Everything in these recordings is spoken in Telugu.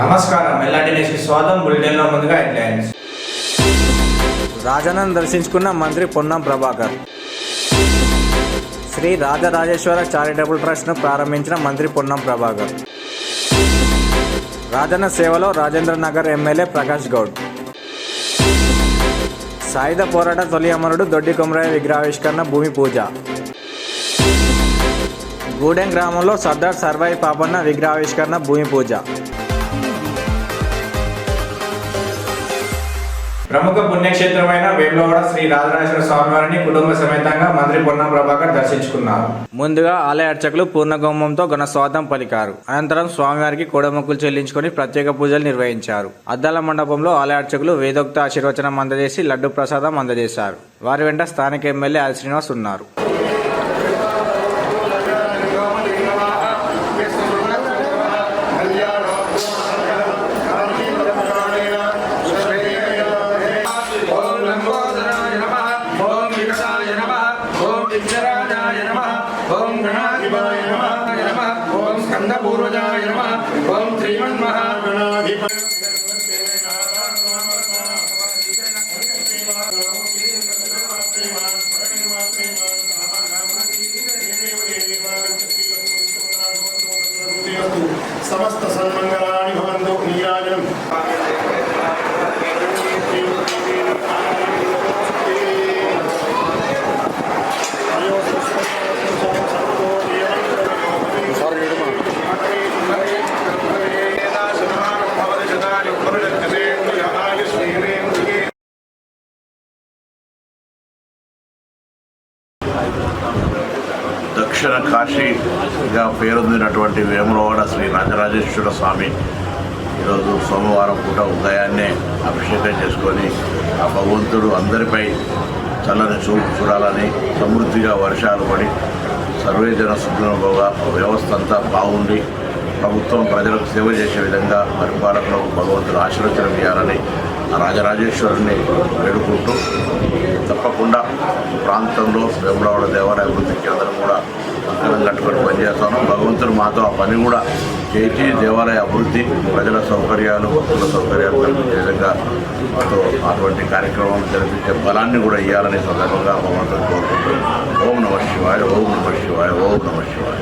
నమస్కారం ఎల్ఆర్టీ న్యూస్కి స్వాగతం. బులెటిన్లో ముందుగా హెడ్లైన్స్. రాజన్నను దర్శించుకున్న మంత్రి పొన్నం ప్రభాకర్. శ్రీ రాజరాజేశ్వర చారిటబుల్ ట్రస్ట్ను ప్రారంభించిన మంత్రి పొన్నం ప్రభాకర్. రాజన్న సేవలో రాజేంద్ర నగర్ ఎమ్మెల్యే ప్రకాష్ గౌడ్. సాయుధ పోరాట తొలి అమరుడు దొడ్డి కొమరయ్య విగ్రహావిష్కరణ భూమి పూజ. గూడెం గ్రామంలో సర్దార్ సర్వాయి పాపన్న విగ్రహావిష్కరణ భూమి పూజ. ప్రముఖ పుణ్యక్షేత్రమైన వేములవాడ శ్రీ రాజరాజేశ్వర స్వామివారిని కుటుంబ సమేతంగా మంత్రి పొన్నం ప్రభాకర్ దర్శించుకున్నారు. ముందుగా ఆలయ అర్చకులు పూర్ణగోమంతో ఘన స్వాగతం పలికారు. అనంతరం స్వామివారికి కోడమొక్కులు చెల్లించుకుని ప్రత్యేక పూజలు నిర్వహించారు. అద్దాల మండపంలో ఆలయ అర్చకులు వేదోక్త ఆశీర్వచనం అందజేసి లడ్డు ప్రసాదం అందజేశారు. వారి వెంట స్థానిక ఎమ్మెల్యే ఆది శ్రీనివాస్ ఉన్నారు. సమస్త సన్మంగళాని భవంతు. నీరాజనం దక్షిణ కాశీగా పేరొందినటువంటి వేములవాడ శ్రీ రాజరాజేశ్వర స్వామి ఈరోజు సోమవారం పూట ఉదయాన్నే అభిషేకం చేసుకొని ఆ భగవంతుడు అందరిపై చల్లని చూపు చూడాలని, సమృద్ధిగా వర్షాలు పడి సర్వేజన సుఖనుభవ వ్యవస్థ అంతా బాగుండి ప్రభుత్వం ప్రజలకు సేవ చేసే విధంగా పరిపాలకులకు భగవంతుడు ఆశీర్వచనం ఇవ్వాలని ఆ రాజరాజేశ్వరుని వేడుకుంటూ తప్పకుండా ప్రాంతంలో వేములవాడ దేవాలయ అభివృద్ధికి అందరం కూడా అంకణం కట్టుకొని పనిచేస్తాను. భగవంతుడు మాతో ఆ పని కూడా చేసి దేవాలయ అభివృద్ధి, ప్రజల సౌకర్యాలు, భక్తుల సౌకర్యాలు కల్పించే విధంగా మాతో అటువంటి కార్యక్రమం జరిపించే బలాన్ని కూడా ఇవ్వాలని సందర్భంగా భగవంతుడు కోరుకుంటూ ఓం నమ శివాయ, ఓం నమ శివాయ, ఓం నమ శివాయ.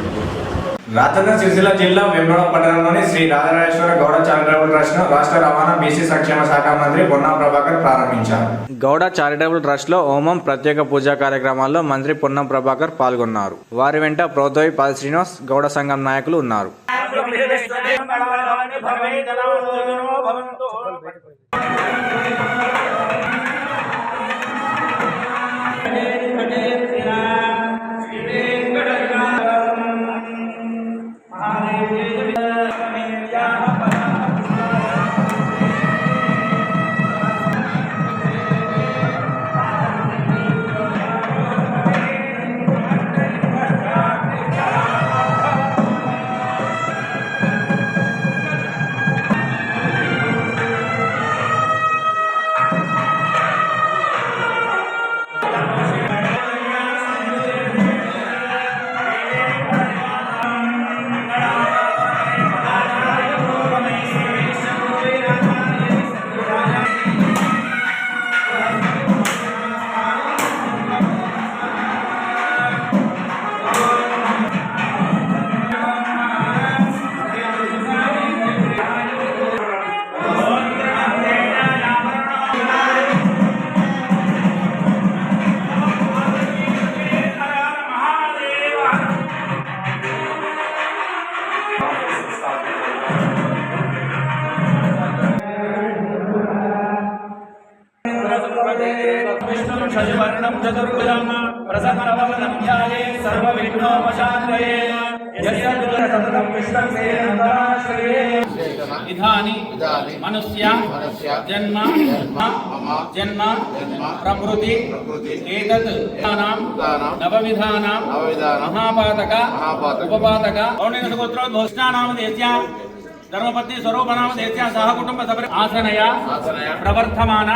రాజన్న సిరిసిల్ల జిల్లా వేములవాడ పట్టణంలోని శ్రీ రాజరాజేశ్వర గౌడ చారిటబుల్ ట్రస్ట్ ను రాష్ట్ర రవాణా బీసీ సంక్షేమ శాఖ మంత్రి పొన్నం ప్రభాకర్ ప్రారంభించారు. గౌడ చారిటబుల్ ట్రస్ట్ లో హోమం, ప్రత్యేక పూజా కార్యక్రమాల్లో మంత్రి పొన్నం ప్రభాకర్ పాల్గొన్నారు. వారి వెంట ప్రోద్యోగి పాది శ్రీనివాస్, గౌడ సంఘం నాయకులు ఉన్నారు. శశివర్ణం చతుర్భుజం ప్రసన్నవదనం ధ్యాయే సర్వవిఘ్నోపశాంతయే యస్యద్గుణసతతం విష్ణుం సేనంతరాశ్రయే. ఇదాని మనుష్య జన్మ ప్రకృతి ఏతత్ నవవిధానాం మహాపాతక ఉపపాతక పౌర్ణిక సూత్రోద్భోష్టానామ దేశ్య ధర్మపత్ని స్వరూపనామ దేశ్యా సహ కుటుంబ సభ ఆసనయ ప్రవర్తమాన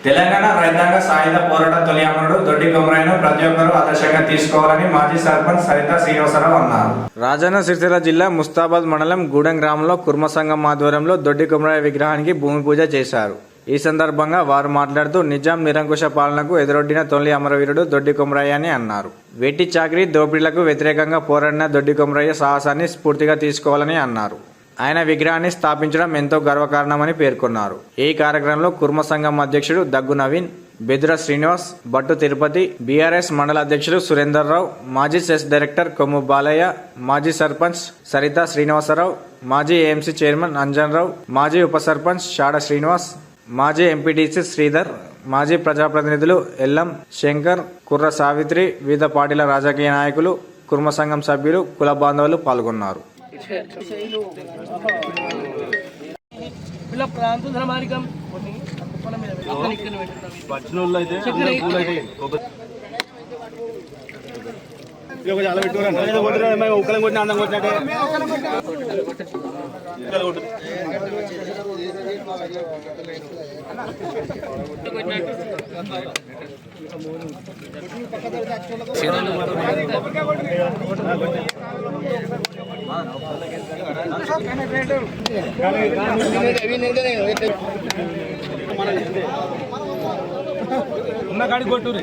తెలంగాణ రైతాంగ సాయుధ పోరాట తొలి అమరుడు దొడ్డి కొమరయ్యను ప్రతి ఒక్కరూ ఆదర్శంగా తీసుకోవాలని మాజీ సర్పంచ్ సరిత శ్రీనివాసరావు అన్నారు. రాజన్న సిరిసిల్ల జిల్లా ముస్తాబాద్ మండలం గూడెం గ్రామంలో కుర్మ సంఘం ఆధ్వర్యంలో దొడ్డి కొమరయ్య విగ్రహానికి భూమి పూజ చేశారు. ఈ సందర్భంగా వారు మాట్లాడుతూ నిజాం నిరంకుశ పాలనకు ఎదురొడ్డిన తొలి అమరవీరుడు దొడ్డి కొమరయ్య అని అన్నారు. వెట్టి చాకిరీ దోపిడీలకు వ్యతిరేకంగా పోరాడిన దొడ్డి కొమరయ్య సాహసాన్ని స్ఫూర్తిగా తీసుకోవాలని అన్నారు. ఆయన విగ్రహాన్ని స్థాపించడం ఎంతో గర్వకారణమని పేర్కొన్నారు. ఈ కార్యక్రమంలో కుర్మ సంఘం అధ్యక్షుడు దగ్గు నవీన్, బెదుర శ్రీనివాస్, భట్టు తిరుపతి, బీఆర్ఎస్ మండల అధ్యక్షుడు సురేందర్ రావు, మాజీ సెస్ డైరెక్టర్ కొమ్ము బాలయ్య, మాజీ సర్పంచ్ సరిత శ్రీనివాసరావు, మాజీ ఏఎంసీ చైర్మన్ అంజన్ రావు, మాజీ ఉప సర్పంచ్ షాడ శ్రీనివాస్, మాజీ ఎంపీటీసీ శ్రీధర్, మాజీ ప్రజాప్రతినిధులు ఎల్లం, శంకర్, కుర్ర సావిత్రి, వివిధ పార్టీల రాజకీయ నాయకులు, కుర్మ సంఘం సభ్యులు, కుల బాంధవులు పాల్గొన్నారు. ఉన్న కాడి కొట్టురే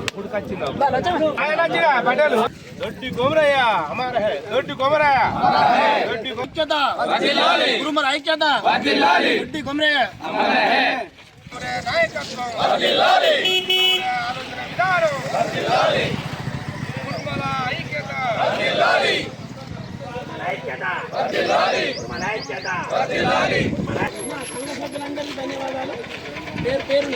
దొడ్డి కొమరయ్య హమారా హై దొడ్డి కొమరయ్య దొడ్డి ఐక్యత వర్ధిల్లాలి కురుమల ఐక్యత వర్ధిల్లాలి దొడ్డి కొమరయ్య హమారా హై నాయకత్వం వర్ధిల్లాలి ఆలోచన విధానం వర్ధిల్లాలి కురుమల ఐక్యత వర్ధిల్లాలి ఐక్యత వర్ధిల్లాలి కురుమల ఐక్యత వర్ధిల్లాలి సంఘసభ్యులందరికీ ధన్యవాదాలు పేరు పేరున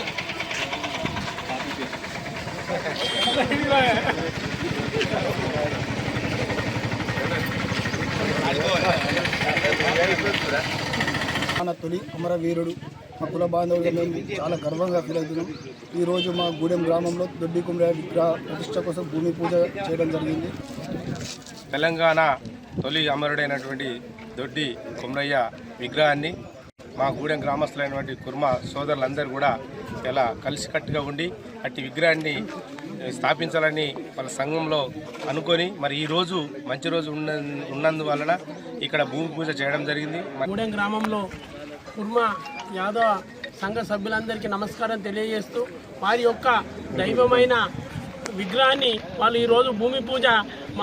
మన తొలి అమరవీరుడు మా కుల బాంధవులుగా మేము చాలా గర్వంగా ఫీల్ అవుతున్నాం. ఈరోజు మా గూడెం గ్రామంలో దొడ్డి కొమరయ్య విగ్రహ ప్రతిష్ట కోసం భూమి పూజ చేయడం జరిగింది. తెలంగాణ తొలి అమరుడైనటువంటి దొడ్డి కొమరయ్య విగ్రహాన్ని మా గూడెం గ్రామస్తులైనటువంటి కుర్మ సోదరులందరూ కూడా ఇలా కలిసికట్టుగా ఉండి అట్టి విగ్రహాన్ని స్థాపించాలని వాళ్ళ సంఘంలో అనుకొని మరి ఈరోజు మంచి రోజు ఉన్నందువలన ఇక్కడ భూమి పూజ చేయడం జరిగింది. గూడెం గ్రామంలో కుర్మ యాదవ సంఘ సభ్యులందరికీ నమస్కారం తెలియజేస్తూ వారి యొక్క దైవమైన విగ్రహాన్ని వాళ్ళు ఈరోజు భూమి పూజ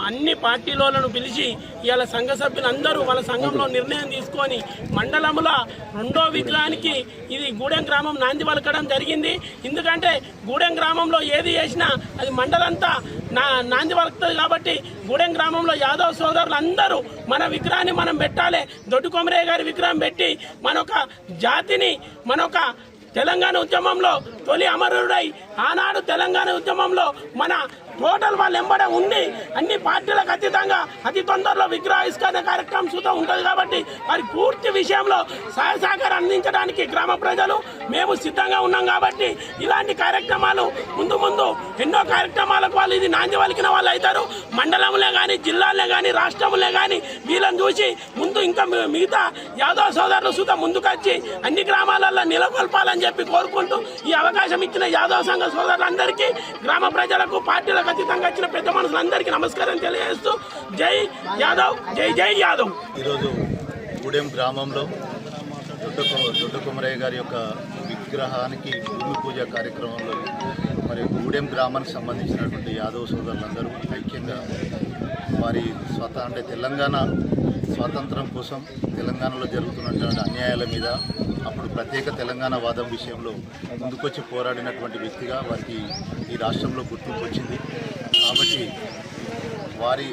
అన్ని పార్టీలను పిలిచి ఇవాళ సంఘ సభ్యులందరూ వాళ్ళ సంఘంలో నిర్ణయం తీసుకొని మండలంలో రెండో విగ్రహానికి ఇది గూడెం గ్రామం నాంది పలకడం జరిగింది. ఎందుకంటే గూడెం గ్రామంలో ఏది చేసినా అది మండలంతా నాంది పలుకుతుంది కాబట్టి గూడెం గ్రామంలో యాదవ్ సోదరులు అందరూ మన విగ్రహాన్ని మనం పెట్టాలి. దొడ్డి కొమరయ్య గారి విగ్రహం పెట్టి మనొక జాతిని మనొక తెలంగాణ ఉద్యమంలో తొలి అమరుడై ఆనాడు తెలంగాణ ఉద్యమంలో మన టోటల్ వాళ్ళు ఎంబడ ఉండి అన్ని పార్టీలకు అతీతంగా అతి తొందరలో విగ్రహావిష్కరణ కార్యక్రమం సుతా ఉంటుంది కాబట్టి వారి పూర్తి విషయంలో సహాయ సహకారం అందించడానికి గ్రామ ప్రజలు మేము సిద్ధంగా ఉన్నాం. కాబట్టి ఇలాంటి కార్యక్రమాలు ముందు ముందు ఎన్నో కార్యక్రమాలకు వాళ్ళు ఇది నాంది పలికిన వాళ్ళు అవుతారు. మండలంలో కానీ జిల్లాలే కానీ రాష్ట్రంలో కానీ వీళ్ళని చూసి ముందు ఇంకా మిగతా యాదవ సోదరులు సుతా ముందుకొచ్చి అన్ని గ్రామాలలో నిలకొల్పాలని చెప్పి కోరుకుంటూ ఈ అవకాశం ఇచ్చిన యాదవ సంఘ సోదరులందరికీ గ్రామ ప్రజలకు పార్టీలకు అతీతంగా వచ్చిన పెద్ద మనుషులందరికీ నమస్కారం తెలియజేస్తూ జై యాదవ్, జై జై యాదవ్. ఈరోజు గూడెం గ్రామంలో దొడ్డి కొమరయ్య గారి యొక్క విగ్రహానికి భూమి పూజ కార్యక్రమంలో మరి గూడెం గ్రామానికి సంబంధించినటువంటి యాదవ్ సోదరులందరూ ఐక్యంగా వారి అంటే తెలంగాణ స్వాతంత్రం కోసం తెలంగాణలో జరుగుతున్నటువంటి అన్యాయాల మీద అప్పుడు ప్రత్యేక తెలంగాణ వాదం విషయంలో ముందుకొచ్చి పోరాడినటువంటి వ్యక్తిగా వారికి ఈ రాష్ట్రంలో గుర్తింపు వచ్చింది. కాబట్టి వారి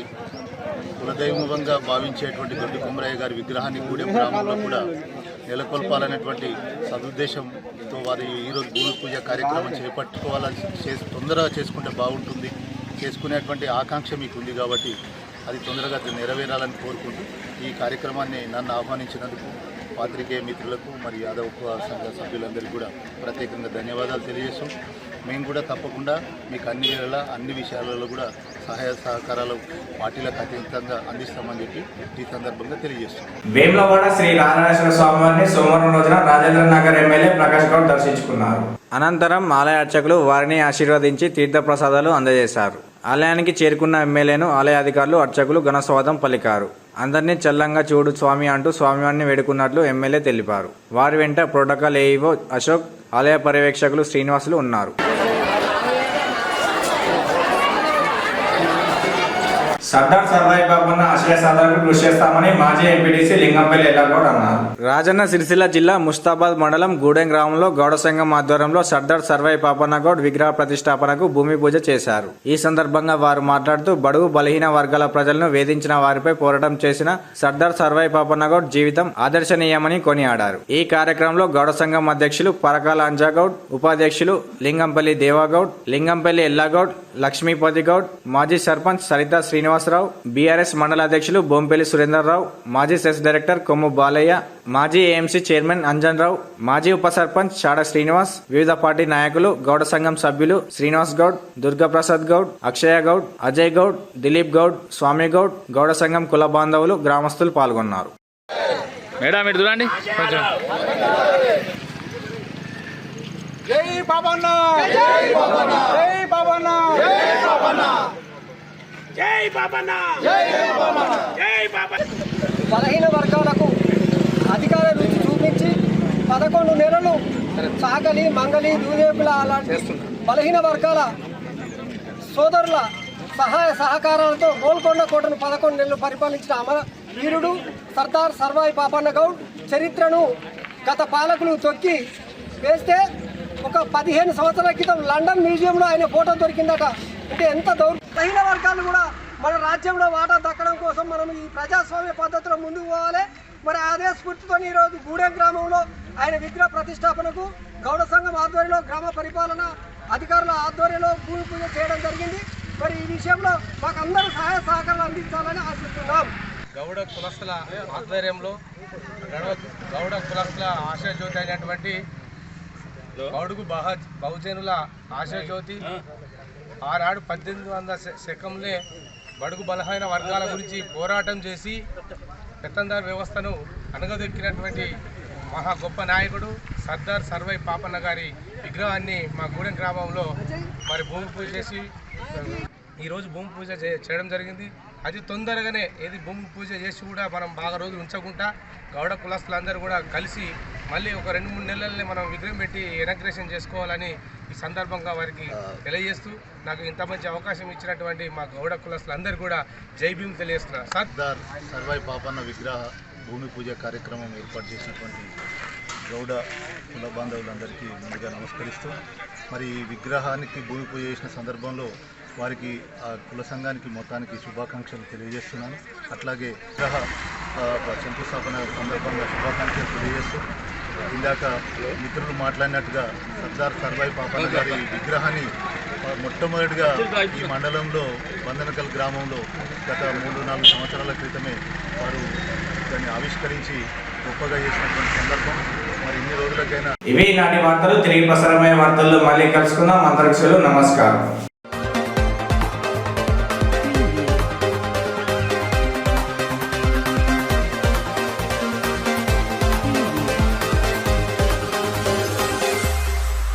కులదైవంగా భావించేటువంటి దొడ్డి కొమరయ్య గారి విగ్రహాన్ని గూడెం గ్రామంలో కూడా నెలకొల్పాలనేటువంటి సదుద్దేశంతో వారు ఈరోజు భూమి పూజ కార్యక్రమం చేపట్టుకోవాలని తొందరగా చేసుకుంటే బాగుంటుంది, చేసుకునేటువంటి ఆకాంక్ష మీకు ఉంది కాబట్టి అది తొందరగా నెరవేరాలని కోరుకుంటూ ఈ కార్యక్రమాన్ని నన్ను ఆహ్వానించినందుకు పాత్రికేయ మిత్రులకు మరి యాదవ్ సంఘ సభ్యులందరికీ కూడా ప్రత్యేకంగా ధన్యవాదాలు తెలియజేస్తాం. మేము కూడా తప్పకుండా మీకు అన్ని విషయాలలో కూడా సహాయ సహకారాలు పార్టీలకు అతీతంగా అందిస్తామని చెప్పి ఈ సందర్భంగా తెలియజేస్తున్నాం. వేములవాడ శ్రీ రాజరాజేశ్వర స్వామివారిని సోమవారం రోజున రాజేంద్ర నగర్ ఎమ్మెల్యే ప్రకాష్ గౌడ్ దర్శించుకున్నారు. అనంతరం ఆలయ అర్చకులు వారిని ఆశీర్వదించి తీర్థప్రసాదాలు అందజేశారు. ఆలయానికి చేరుకున్న ఎమ్మెల్యేను ఆలయ అధికారులు అర్చకులు ఘనస్వాగతం పలికారు. అందరినీ చల్లంగా చూడు స్వామి అంటూ స్వామివారిని వేడుకున్నట్లు ఎమ్మెల్యే తెలిపారు. వారి వెంట ప్రోటోకాల్ ఏఈఓ అశోక్, ఆలయ పర్యవేక్షకులు శ్రీనివాసులు ఉన్నారు. సర్దార్ సర్వాయి బాబన్న ఆశయ సాధనకు కృషి చేస్తామని మాజీ ఎంపీటీసీ లింగంపల్లి ఎల్లగౌడ్ అన్నారు. రాజన్న సిరిసిల్ల జిల్లా ముస్తాబాద్ మండలం గూడెం గ్రామంలో గౌడ సంఘం ఆధ్వర్యంలో సర్దార్ సర్వాయి పాపన్న గౌడ్ విగ్రహ ప్రతిష్టాపనకు భూమి పూజ చేశారు. ఈ సందర్భంగా వారు మాట్లాడుతూ బడుగు బలహీన వర్గాల ప్రజలను వేధించిన వారిపై పోరాటం చేసిన సర్దార్ సర్వాయి పాపన్న గౌడ్ జీవితం ఆదర్శనీయమని కొనియాడారు. ఈ కార్యక్రమంలో గౌడ సంఘం అధ్యక్షులు పరకాల అంజాగౌడ్, ఉపాధ్యక్షులు లింగంపల్లి దేవాగౌడ్, లింగంపల్లి ఎల్లాగౌడ్, లక్ష్మీపతి గౌడ్, మాజీ సర్పంచ్ సరిత శ్రీనివాసరావు, బీఆర్ఎస్ మండల అధ్యక్షులు బొంపెల్లి సురేందర్రావు, మాజీ సెస్ డైరెక్టర్ కొమ్ము బాలయ్య, మాజీ ఏఎంసీ చైర్మన్ అంజన్ రావు, మాజీ ఉప సర్పంచ్ చాడ శ్రీనివాస్, వివిధ పార్టీ నాయకులు, గౌడ సంఘం సభ్యులు శ్రీనివాస్ గౌడ్, దుర్గాప్రసాద్ గౌడ్, అక్షయ గౌడ్, అజయ్ గౌడ్, దిలీప్ గౌడ్, స్వామి గౌడ్, గౌడ సంఘం కుల బాంధవులు, గ్రామస్తులు పాల్గొన్నారు. మేడం ఇటు చూడండి కొంచెం. జై బాబన్న, జై బాబన్న, జై బాబన్న, జై బాబన్న, జై బాబన్న, జై బాబన్న, జై బాబన్న. బలహీన వర్గాలకు అధికార రుచి చూపించి 11 నెలలు సాగలి మంగలి దూదేపుల అలాంటి బలహీన వర్గాల సోదరుల సహాయ సహకారాలతో గోల్కొండ కోటను 11 నెలలు పరిపాలించిన అమర వీరుడు సర్దార్ సర్వాయి పాపన్న గౌడ్ చరిత్రను గత పాలకులు తొక్కి వేస్తే ఒక 15 సంవత్సరాల క్రితం లండన్ మ్యూజియంలో ఆయన ఫోటో దొరికిందట. అంటే ఎంత బలహీన వర్గాలు కూడా మన రాజ్యంలో వాటా దక్కడం కోసం మనం ఈ ప్రజాస్వామ్య పద్ధతిలో ముందుకు పోవాలి. మరి అదే స్ఫూర్తితో ఈరోజు గూడెం గ్రామంలో ఆయన విగ్రహ ప్రతిష్టాపనకు గౌడ సంఘం ఆధ్వర్యంలో గ్రామ పరిపాలన అధికారుల ఆధ్వర్యంలో భూమి పూజ చేయడం జరిగింది. మరి ఈ విషయంలో మాకు అందరూ సహాయ సహకారాలు అందించాలని ఆశిస్తున్నాం. గౌడ కులస్తుల ఆధ్వర్యంలో గౌడ కులస్తుల ఆశాజ్యోతి అయినటువంటి బడుగు బహుజనుల ఆశాజ్యోతి ఆనాడు 1800 శకంలో బడుగు బలహీన వర్గాల గురించి పోరాటం చేసి పెత్తందార్ వ్యవస్థను అణగదొక్కినటువంటి మహా గొప్ప నాయకుడు సర్దార్ సర్వాయి పాపన్న గారి విగ్రహాన్ని మా గూడెం గ్రామంలో మరి భూమి పూజ చేసి ఈరోజు భూమి పూజ చేయడం జరిగింది. అది తొందరగానే ఏది భూమి పూజ చేసి కూడా మనం బాగా రోజులు ఉంచకుండా గౌడ కులస్తులందరూ కూడా కలిసి మళ్ళీ ఒక 2-3 నెలలనే మనం విగ్రహం పెట్టి ఇనాగ్రేషన్ చేసుకోవాలని ఈ సందర్భంగా వారికి తెలియజేస్తూ నాకు ఇంత మంచి అవకాశం ఇచ్చినటువంటి మా గౌడ కులస్తులందరూ కూడా జై భీమ్ తెలియజేస్తున్నారు. సర్దార్ సర్వాయి పాపన్న విగ్రహ భూమి పూజ కార్యక్రమం ఏర్పాటు చేసినటువంటి గౌడ కుల బాంధవులందరికీ ముందుగా నమస్కరిస్తూ మరి ఈ విగ్రహానికి భూమి పూజ చేసిన సందర్భంలో వారికి ఆ కుల సంఘానికి మొత్తానికి శుభాకాంక్షలు తెలియజేస్తున్నాను. అట్లాగే విగ్రహ శంకుస్థాపన సందర్భంగా శుభాకాంక్షలు తెలియజేస్తూ ఇందాక మిత్రులు మాట్లాడినట్టుగా సర్దార్ సర్వాయి పాపన్న గారి విగ్రహాన్ని మొట్టమొదటిగా ఈ మండలంలో బందనకల్ గ్రామంలో గత 3-4 సంవత్సరాల క్రితమే వారు దాన్ని ఆవిష్కరించి గొప్పగా చేసినటువంటి సందర్భం. మరి ఇన్ని రోజులకైనా ఇవి నాటి వార్తలు. తిరిగి ప్రసారమయ్యే వార్తల్లో మళ్ళీ కలుసుకుందాం. అంతరిక్షలు నమస్కారం.